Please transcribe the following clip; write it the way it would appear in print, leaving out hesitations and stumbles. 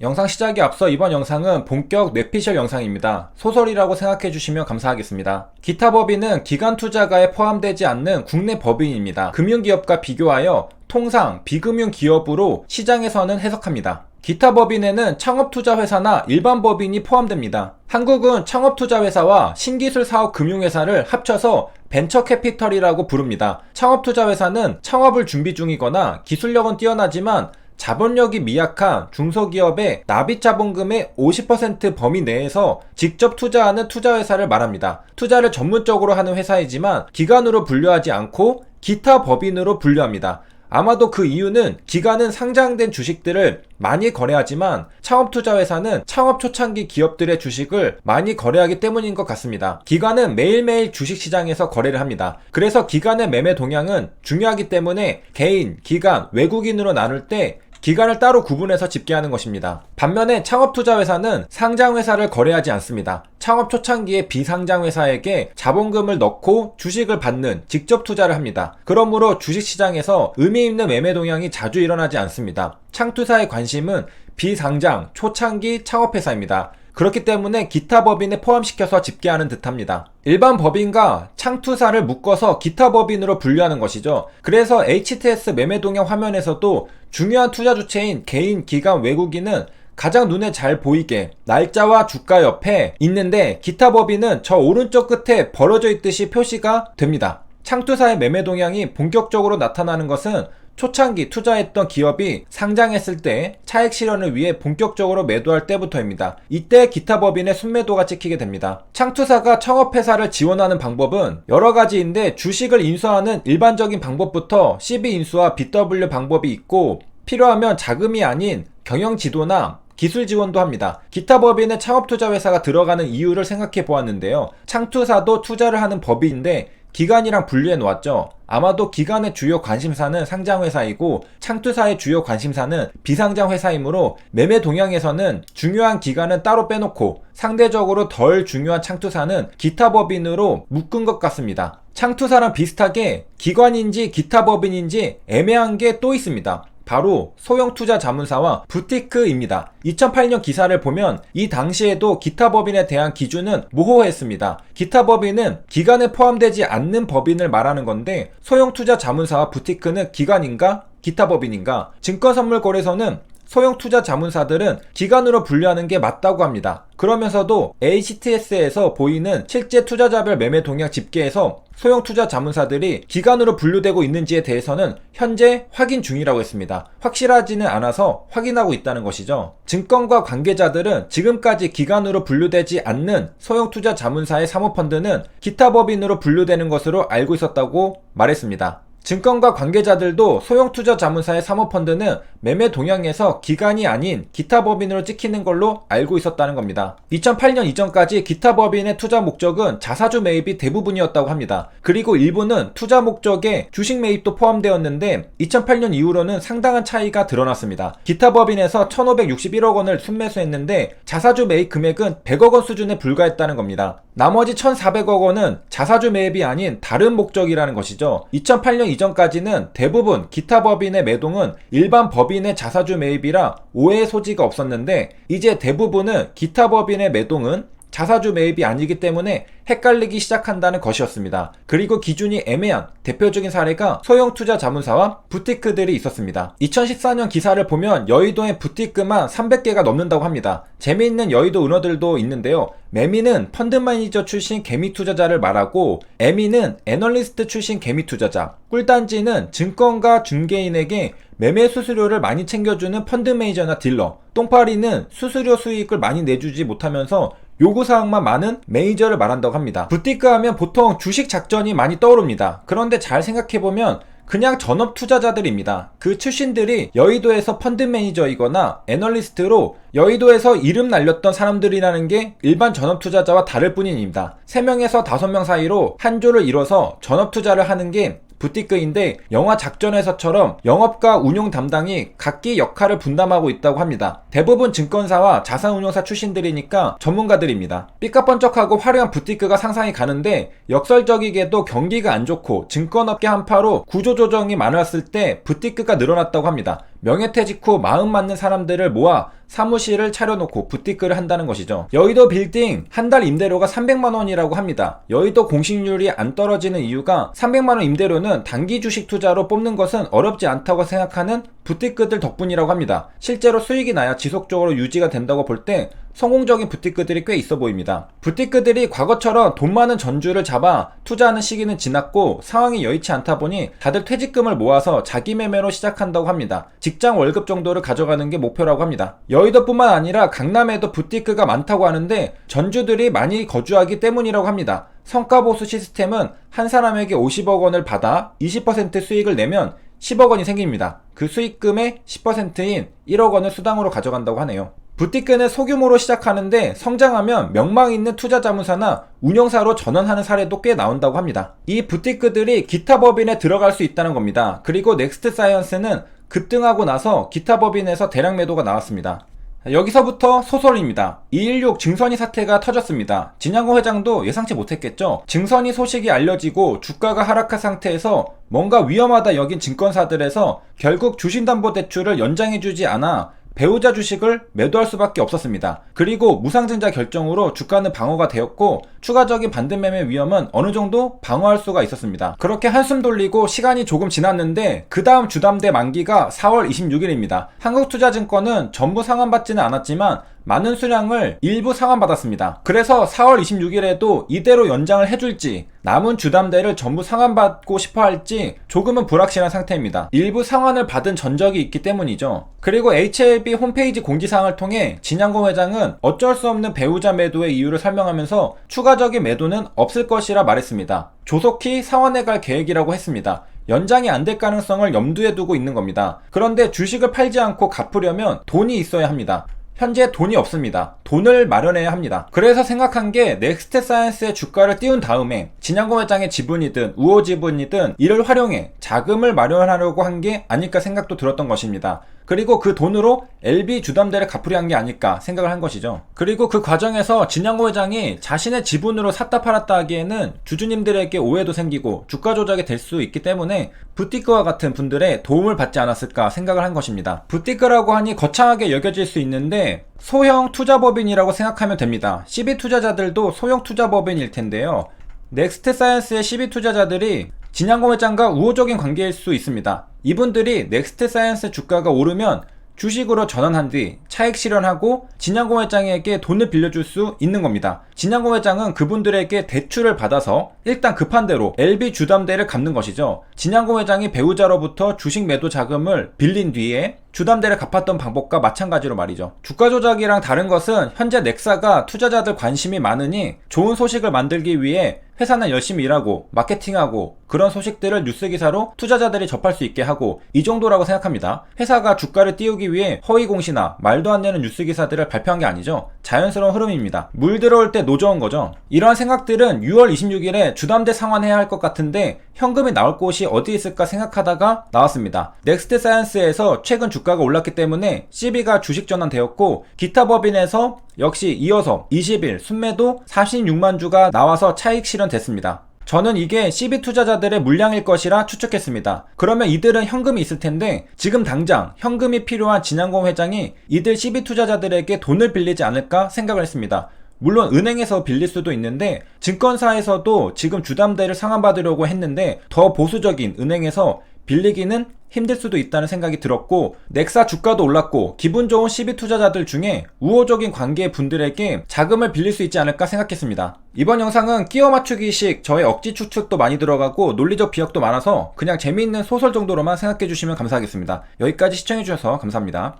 영상 시작에 앞서 이번 영상은 본격 뇌피셜 영상입니다. 소설이라고 생각해 주시면 감사하겠습니다. 기타 법인은 기관 투자가에 포함되지 않는 국내 법인입니다. 금융기업과 비교하여 통상 비금융 기업으로 시장에서는 해석합니다. 기타 법인에는 창업투자회사나 일반 법인이 포함됩니다. 한국은 창업투자회사와 신기술 사업 금융회사를 합쳐서 벤처캐피털이라고 부릅니다. 창업투자회사는 창업을 준비 중이거나 기술력은 뛰어나지만 자본력이 미약한 중소기업의 납입자본금의 50% 범위 내에서 직접 투자하는 투자회사를 말합니다. 투자를 전문적으로 하는 회사이지만 기관으로 분류하지 않고 기타 법인으로 분류합니다. 아마도 그 이유는 기관은 상장된 주식들을 많이 거래하지만 창업투자회사는 창업 초창기 기업들의 주식을 많이 거래하기 때문인 것 같습니다. 기관은 매일매일 주식시장에서 거래를 합니다. 그래서 기관의 매매 동향은 중요하기 때문에 개인, 기관, 외국인으로 나눌 때 기관을 따로 구분해서 집계하는 것입니다. 반면에 창업투자회사는 상장회사를 거래하지 않습니다. 창업 초창기에 비상장회사에게 자본금을 넣고 주식을 받는 직접 투자를 합니다. 그러므로 주식시장에서 의미 있는 매매 동향이 자주 일어나지 않습니다. 창투사의 관심은 비상장, 초창기 창업회사입니다. 그렇기 때문에 기타 법인에 포함시켜서 집계하는 듯합니다. 일반 법인과 창투사를 묶어서 기타 법인으로 분류하는 것이죠. 그래서 HTS 매매 동향 화면에서도 중요한 투자 주체인 개인, 기관, 외국인은 가장 눈에 잘 보이게 날짜와 주가 옆에 있는데 기타 법인은 저 오른쪽 끝에 벌어져 있듯이 표시가 됩니다. 창투사의 매매 동향이 본격적으로 나타나는 것은 초창기 투자했던 기업이 상장했을 때 차익 실현을 위해 본격적으로 매도할 때부터입니다. 이때 기타 법인의 순매도가 찍히게 됩니다. 창투사가 창업회사를 지원하는 방법은 여러 가지인데 주식을 인수하는 일반적인 방법부터 CB 인수와 BW 방법이 있고 필요하면 자금이 아닌 경영 지도나 기술 지원도 합니다. 기타 법인에 창업투자회사가 들어가는 이유를 생각해 보았는데요. 창투사도 투자를 하는 법인인데 기관이랑 분류해 놓았죠. 아마도 기관의 주요 관심사는 상장회사이고 창투사의 주요 관심사는 비상장회사이므로 매매 동향에서는 중요한 기관은 따로 빼놓고 상대적으로 덜 중요한 창투사는 기타 법인으로 묶은 것 같습니다. 창투사랑 비슷하게 기관인지 기타 법인인지 애매한 게 또 있습니다. 바로 소형투자자문사와 부티크입니다. 2008년 기사를 보면 이 당시에도 기타 법인에 대한 기준은 모호했습니다. 기타 법인은 기관에 포함되지 않는 법인을 말하는 건데 소형투자자문사와 부티크는 기관인가? 기타 법인인가? 증권선물거래소는 소형투자자문사들은 기관으로 분류하는 게 맞다고 합니다. 그러면서도 HTS에서 보이는 실제 투자자별 매매 동향 집계에서 소형투자자문사들이 기관으로 분류되고 있는지에 대해서는 현재 확인 중이라고 했습니다. 확실하지는 않아서 확인하고 있다는 것이죠. 증권가 관계자들은 지금까지 기관으로 분류되지 않는 소형투자자문사의 사모펀드는 기타 법인으로 분류되는 것으로 알고 있었다고 말했습니다. 증권가 관계자들도 소형투자자문사의 사모펀드는 매매 동향에서 기관이 아닌 기타 법인으로 찍히는 걸로 알고 있었다는 겁니다. 2008년 이전까지 기타 법인의 투자 목적은 자사주 매입이 대부분이었다고 합니다. 그리고 일부는 투자 목적에 주식 매입도 포함되었는데 2008년 이후로는 상당한 차이가 드러났습니다. 기타 법인에서 1561억 원을 순매수했는데 자사주 매입 금액은 100억 원 수준에 불과했다는 겁니다. 나머지 1400억 원은 자사주 매입이 아닌 다른 목적이라는 것이죠. 2008년 이전까지는 대부분 기타 법인의 매동은 일반 법인의 자사주 매입이라 오해의 소지가 없었는데 이제 대부분은 기타 법인의 매동은 자사주 매입이 아니기 때문에 헷갈리기 시작한다는 것이었습니다. 그리고 기준이 애매한 대표적인 사례가 소형투자자문사와 부티크들이 있었습니다. 2014년 기사를 보면 여의도에 부티크만 300개가 넘는다고 합니다. 재미있는 여의도 은어들도 있는데요. 매미는 펀드 매니저 출신 개미 투자자를 말하고 애미는 애널리스트 출신 개미 투자자, 꿀단지는 증권가 중개인에게 매매 수수료를 많이 챙겨주는 펀드 매니저나 딜러, 똥파리는 수수료 수익을 많이 내주지 못하면서 요구사항만 많은 매니저를 말한다고 합니다. 부티크 하면 보통 주식 작전이 많이 떠오릅니다. 그런데 잘 생각해보면 그냥 전업 투자자들입니다. 그 출신들이 여의도에서 펀드 매니저이거나 애널리스트로 여의도에서 이름 날렸던 사람들이라는 게 일반 전업 투자자와 다를 뿐입니다. 3명에서 5명 사이로 한 조를 이뤄서 전업 투자를 하는 게 부티크인데 영화 작전에서처럼 영업과 운용 담당이 각기 역할을 분담하고 있다고 합니다. 대부분 증권사와 자산운용사 출신들이니까 전문가들입니다. 삐까뻔쩍하고 화려한 부티크가 상상이 가는데 역설적이게도 경기가 안 좋고 증권업계 한파로 구조조정이 많았을 때 부티크가 늘어났다고 합니다. 명예퇴직 후 마음 맞는 사람들을 모아 사무실을 차려놓고 부티크를 한다는 것이죠. 여의도 빌딩 한 달 임대료가 300만원이라고 합니다. 여의도 공식률이 안 떨어지는 이유가 300만원 임대료는 단기 주식 투자로 뽑는 것은 어렵지 않다고 생각하는 부티크들 덕분이라고 합니다. 실제로 수익이 나야 지속적으로 유지가 된다고 볼 때 성공적인 부티크들이 꽤 있어 보입니다. 부티크들이 과거처럼 돈 많은 전주를 잡아 투자하는 시기는 지났고 상황이 여의치 않다 보니 다들 퇴직금을 모아서 자기 매매로 시작한다고 합니다. 직장 월급 정도를 가져가는 게 목표라고 합니다. 여의도뿐만 아니라 강남에도 부티크가 많다고 하는데 전주들이 많이 거주하기 때문이라고 합니다. 성과보수 시스템은 한 사람에게 50억 원을 받아 20% 수익을 내면 10억 원이 생깁니다. 그 수익금의 10%인 1억 원을 수당으로 가져간다고 하네요. 부티크는 소규모로 시작하는데 성장하면 명망 있는 투자자문사나 운영사로 전환하는 사례도 꽤 나온다고 합니다. 이 부티크들이 기타 법인에 들어갈 수 있다는 겁니다. 그리고 넥스트 사이언스는 급등하고 나서 기타 법인에서 대량 매도가 나왔습니다. 여기서부터 소설입니다. 216 증선이 사태가 터졌습니다. 진양호 회장도 예상치 못했겠죠. 증선이 소식이 알려지고 주가가 하락한 상태에서 뭔가 위험하다 여긴 증권사들에서 결국 주신담보대출을 연장해주지 않아 배우자 주식을 매도할 수밖에 없었습니다. 그리고 무상증자 결정으로 주가는 방어가 되었고 추가적인 반등매매 위험은 어느 정도 방어할 수가 있었습니다. 그렇게 한숨 돌리고 시간이 조금 지났는데 그 다음 주담대 만기가 4월 26일입니다. 한국투자증권은 전부 상환받지는 않았지만 많은 수량을 일부 상환받았습니다. 그래서 4월 26일에도 이대로 연장을 해줄지 남은 주담대를 전부 상환받고 싶어 할지 조금은 불확실한 상태입니다. 일부 상환을 받은 전적이 있기 때문이죠. 그리고 HLB 홈페이지 공지사항을 통해 진양고 회장은 어쩔 수 없는 배우자 매도의 이유를 설명하면서 추가적인 매도는 없을 것이라 말했습니다. 조속히 상환해 갈 계획이라고 했습니다. 연장이 안 될 가능성을 염두에 두고 있는 겁니다. 그런데 주식을 팔지 않고 갚으려면 돈이 있어야 합니다. 현재 돈이 없습니다. 돈을 마련해야 합니다. 그래서 생각한 게 넥스트 사이언스의 주가를 띄운 다음에 진양고 회장의 지분이든 우호 지분이든 이를 활용해 자금을 마련하려고 한 게 아닐까 생각도 들었던 것입니다. 그리고 그 돈으로 LB 주담대를 갚으려 한 게 아닐까 생각을 한 것이죠. 그리고 그 과정에서 진양고 회장이 자신의 지분으로 샀다 팔았다 하기에는 주주님들에게 오해도 생기고 주가 조작이 될 수 있기 때문에 부티크와 같은 분들의 도움을 받지 않았을까 생각을 한 것입니다. 부티크라고 하니 거창하게 여겨질 수 있는데 소형 투자법인이라고 생각하면 됩니다. CB투자자들도 소형 투자법인일 텐데요. 넥스트 사이언스의 CB투자자들이 진양고 회장과 우호적인 관계일 수 있습니다. 이분들이 넥스트 사이언스 주가가 오르면 주식으로 전환한 뒤 차익 실현하고 진양고 회장에게 돈을 빌려줄 수 있는 겁니다. 진양고 회장은 그분들에게 대출을 받아서 일단 급한 대로 LB 주담대를 갚는 것이죠. 진양고 회장이 배우자로부터 주식 매도 자금을 빌린 뒤에 주담대를 갚았던 방법과 마찬가지로 말이죠. 주가 조작이랑 다른 것은 현재 넥사가 투자자들 관심이 많으니 좋은 소식을 만들기 위해 회사는 열심히 일하고 마케팅하고 그런 소식들을 뉴스기사로 투자자들이 접할 수 있게 하고 이 정도라고 생각합니다. 회사가 주가를 띄우기 위해 허위공시나 말도 안 되는 뉴스기사들을 발표한 게 아니죠. 자연스러운 흐름입니다. 물 들어올 때 노져온 거죠. 이러한 생각들은 6월 26일에 주담대 상환해야 할 것 같은데 현금이 나올 곳이 어디 있을까 생각하다가 나왔습니다. 넥스트 사이언스에서 최근 주가가 올랐기 때문에 CB가 주식 전환되었고 기타 법인에서 역시 이어서 20일 순매도 46만 주가 나와서 차익 실현됐습니다. 저는 이게 CB 투자자들의 물량일 것이라 추측했습니다. 그러면 이들은 현금이 있을 텐데 지금 당장 현금이 필요한 진양고 회장이 이들 CB 투자자들에게 돈을 빌리지 않을까 생각을 했습니다. 물론 은행에서 빌릴 수도 있는데 증권사에서도 지금 주담대를 상환받으려고 했는데 더 보수적인 은행에서 빌리기는 힘들 수도 있다는 생각이 들었고 넥사 주가도 올랐고 기분 좋은 CB 투자자들 중에 우호적인 관계의 분들에게 자금을 빌릴 수 있지 않을까 생각했습니다. 이번 영상은 끼워 맞추기식 저의 억지 추측도 많이 들어가고 논리적 비약도 많아서 그냥 재미있는 소설 정도로만 생각해 주시면 감사하겠습니다. 여기까지 시청해 주셔서 감사합니다.